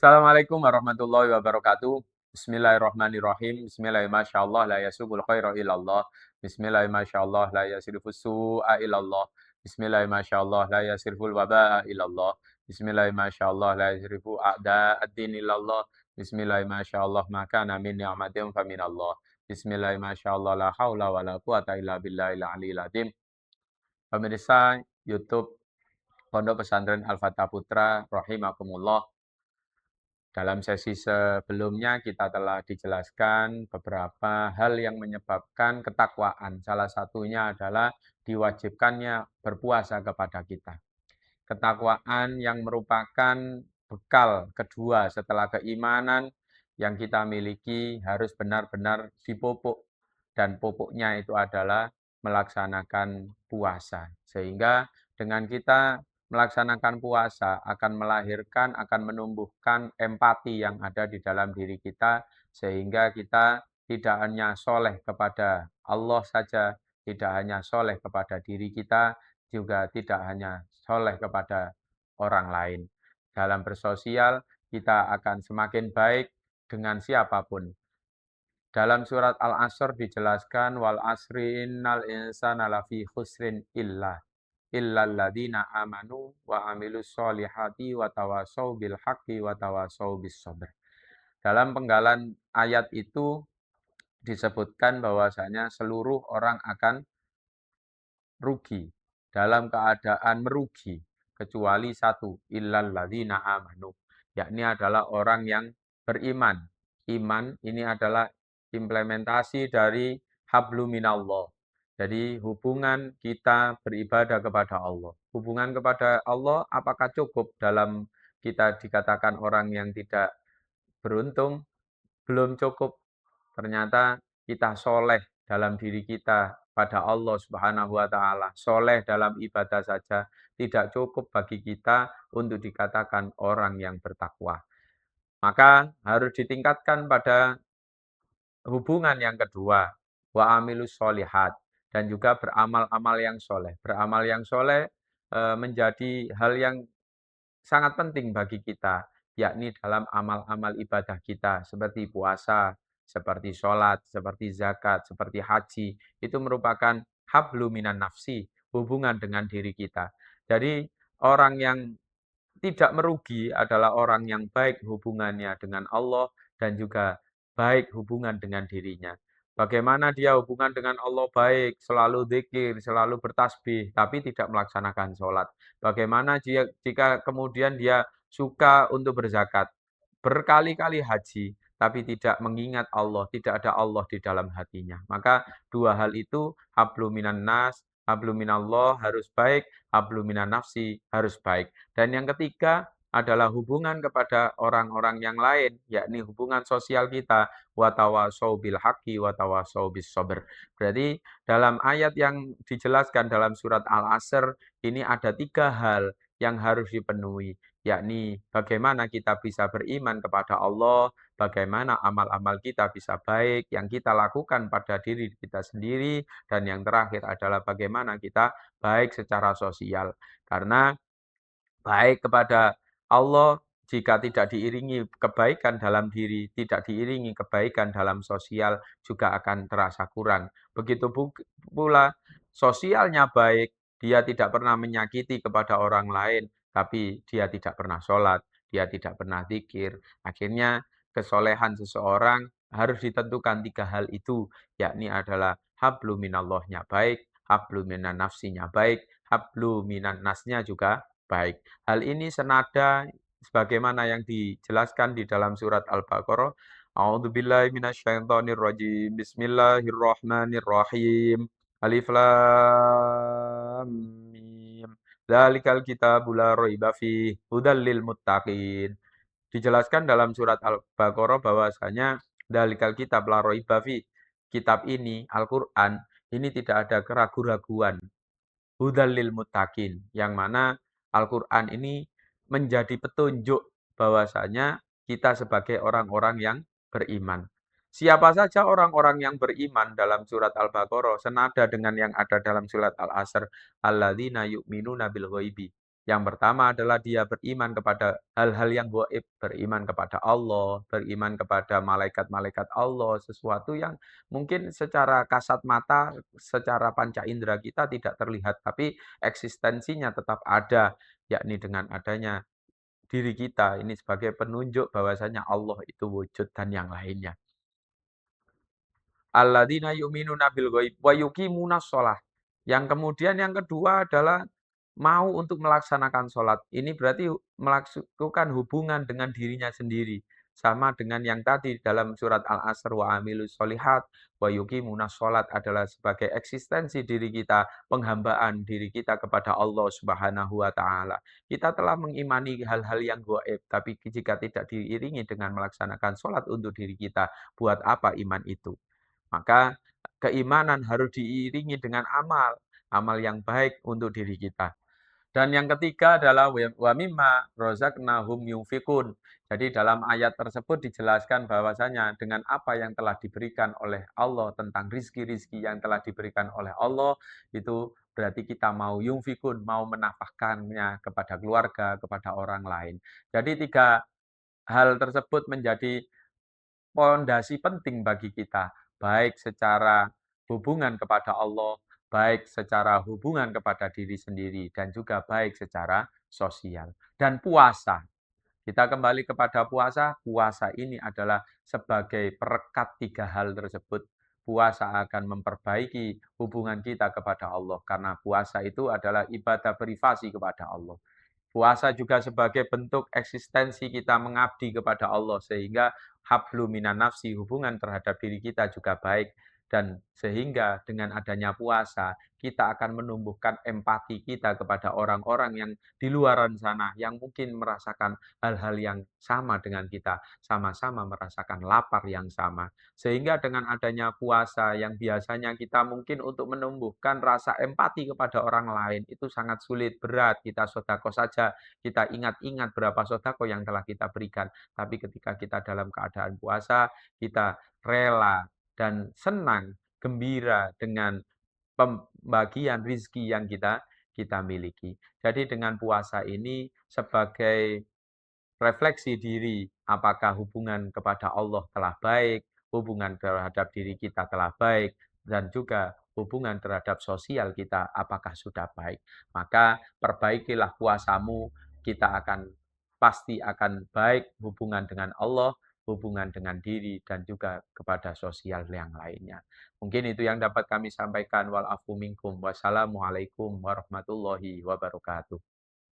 Assalamualaikum warahmatullahi wabarakatuh. Bismillahirrahmanirrahim. Bismillahirrahmanirrahim. La yasubul khaira illallah. Bismillahirrahmanirrahim. La yasrifus su'a illallah. Bismillahirrahmanirrahim. La yasriful waba'a illallah. Bismillahirrahmanirrahim. La yasrifu a'da'ad-din illallah. Bismillahirrahmanirrahim. Maka min ni'matin faminallah. Bismillahirrahmanirrahim. La haula wa la quwata illa billahil aliyil azim. Pemirsa YouTube Pondok Pesantren Al-Fatah Putra rahimakumullah. Dalam sesi sebelumnya kita telah dijelaskan beberapa hal yang menyebabkan ketakwaan. Salah satunya adalah diwajibkannya berpuasa kepada kita. Ketakwaan yang merupakan bekal kedua setelah keimanan yang kita miliki harus benar-benar dipupuk. Dan pupuknya itu adalah melaksanakan puasa. Sehingga dengan kita melaksanakan puasa akan melahirkan, akan menumbuhkan empati yang ada di dalam diri kita, sehingga kita tidak hanya soleh kepada Allah saja, tidak hanya soleh kepada diri kita, juga tidak hanya soleh kepada orang lain. Dalam bersosial, kita akan semakin baik dengan siapapun. Dalam surat Al-Asr dijelaskan, wal asri innal insana lafi khusrin illalladzina amanu wa amilus solihati wa tawasau bil haqqi wa tawasau bis sabr. Dalam penggalan ayat itu disebutkan bahwasanya seluruh orang akan rugi, dalam keadaan merugi, kecuali satu, illalladzina amanu, yakni adalah orang yang beriman. Iman ini adalah implementasi dari hablu minallah. Jadi hubungan kita beribadah kepada Allah. Hubungan kepada Allah apakah cukup dalam kita dikatakan orang yang tidak beruntung? Belum cukup. Ternyata kita soleh dalam diri kita pada Allah Subhanahu wa Ta'ala. Soleh dalam ibadah saja tidak cukup bagi kita untuk dikatakan orang yang bertakwa. Maka harus ditingkatkan pada hubungan yang kedua, wa amilus solihat, dan juga beramal-amal yang soleh. Beramal yang soleh menjadi hal yang sangat penting bagi kita, yakni dalam amal-amal ibadah kita, seperti puasa, seperti sholat, seperti zakat, seperti haji. Itu merupakan hablu minan nafsi, hubungan dengan diri kita. Jadi orang yang tidak merugi adalah orang yang baik hubungannya dengan Allah dan juga baik hubungan dengan dirinya. Bagaimana dia hubungan dengan Allah baik, selalu zikir, selalu bertasbih, tapi tidak melaksanakan sholat. Bagaimana jika kemudian dia suka untuk berzakat, berkali-kali haji, tapi tidak mengingat Allah, tidak ada Allah di dalam hatinya. Maka dua hal itu, hablu minan nas, hablu minallah harus baik, hablu minan nafsi harus baik. Dan yang ketiga adalah hubungan kepada orang-orang yang lain, yakni hubungan sosial kita, watawasau bil haqqi watawasau bis sabr. Berarti dalam ayat yang dijelaskan dalam surat Al-Asr ini ada tiga hal yang harus dipenuhi, yakni bagaimana kita bisa beriman kepada Allah, bagaimana amal-amal kita bisa baik, yang kita lakukan pada diri kita sendiri, dan yang terakhir adalah bagaimana kita baik secara sosial. Karena baik kepada Allah jika tidak diiringi kebaikan dalam diri, tidak diiringi kebaikan dalam sosial juga akan terasa kurang. Begitu pula sosialnya baik, dia tidak pernah menyakiti kepada orang lain, tapi dia tidak pernah sholat, dia tidak pernah zikir. Akhirnya kesolehan seseorang harus ditentukan tiga hal itu, yakni adalah hablu minallahnya baik, hablu minan nafsinya baik, hablu minan nasnya juga baik. Hal ini senada sebagaimana yang dijelaskan di dalam surat Al-Baqarah. A'udzubillahi minasyaitonirrajim. Bismillahirrahmanirrahim. Alif lam mim. Dzalikal kitabul la raiba fihi hudal lil muttaqin. Dijelaskan dalam surat Al-Baqarah bahwasanya dzalikal kitab la raiba fihi. Kitab ini Al-Qur'an ini tidak ada keraguan-raguan. Hudal lil muttaqin, yang mana Al-Qur'an ini menjadi petunjuk bahwasanya kita sebagai orang-orang yang beriman. Siapa saja orang-orang yang beriman dalam surat Al-Baqarah senada dengan yang ada dalam surat Al-Asr, alladzina yu'minuna bil ghaibi, Yang pertama adalah dia beriman kepada hal-hal yang gaib, beriman kepada Allah, beriman kepada malaikat-malaikat Allah, sesuatu yang mungkin secara kasat mata, secara panca indera kita tidak terlihat, tapi eksistensinya tetap ada, yakni dengan adanya diri kita ini sebagai penunjuk bahwasanya Allah itu wujud dan yang lainnya. Alladzina yu'minuna bil ghaib wa yuqimunas shalah. Yang kemudian yang kedua adalah mau untuk melaksanakan sholat. Ini berarti melakukan hubungan dengan dirinya sendiri. Sama dengan yang tadi dalam surat Al-Asr wa amilus sholihat wa yuqimunas sholat adalah sebagai eksistensi diri kita, penghambaan diri kita kepada Allah Subhanahu wa taala. Kita telah mengimani hal-hal yang gaib, tapi jika tidak diiringi dengan melaksanakan sholat untuk diri kita, buat apa iman itu? Maka keimanan harus diiringi dengan amal, amal yang baik untuk diri kita. Dan yang ketiga adalah wa mimma razaqnahum yunfikun. Jadi dalam ayat tersebut dijelaskan bahwasanya dengan apa yang telah diberikan oleh Allah tentang rizki-rizki yang telah diberikan oleh Allah, itu berarti kita mau yunfikun, mau menafkahkannya kepada keluarga, kepada orang lain. Jadi tiga hal tersebut menjadi pondasi penting bagi kita, baik secara hubungan kepada Allah, baik secara hubungan kepada diri sendiri, dan juga baik secara sosial. Dan puasa, kita kembali kepada puasa, puasa ini adalah sebagai perekat tiga hal tersebut. Puasa akan memperbaiki hubungan kita kepada Allah, karena puasa itu adalah ibadah privasi kepada Allah. Puasa juga sebagai bentuk eksistensi kita mengabdi kepada Allah, sehingga hablum minan nafsi, hubungan terhadap diri kita juga baik. Dan sehingga dengan adanya puasa, kita akan menumbuhkan empati kita kepada orang-orang yang di luaran sana, yang mungkin merasakan hal-hal yang sama dengan kita, sama-sama merasakan lapar yang sama. Sehingga dengan adanya puasa yang biasanya kita mungkin untuk menumbuhkan rasa empati kepada orang lain, itu sangat sulit, berat, kita sedekah saja kita ingat-ingat berapa sodako yang telah kita berikan. Tapi ketika kita dalam keadaan puasa, kita rela dan senang, gembira dengan pembagian rizki yang kita miliki. Jadi dengan puasa ini sebagai refleksi diri, apakah hubungan kepada Allah telah baik, hubungan terhadap diri kita telah baik, dan juga hubungan terhadap sosial kita apakah sudah baik. Maka perbaikilah puasamu, kita akan pasti akan baik hubungan dengan Allah, hubungan dengan diri, dan juga kepada sosial yang lainnya. Mungkin itu yang dapat kami sampaikan. Wal afu minkum. Wassalamualaikum warahmatullahi wabarakatuh.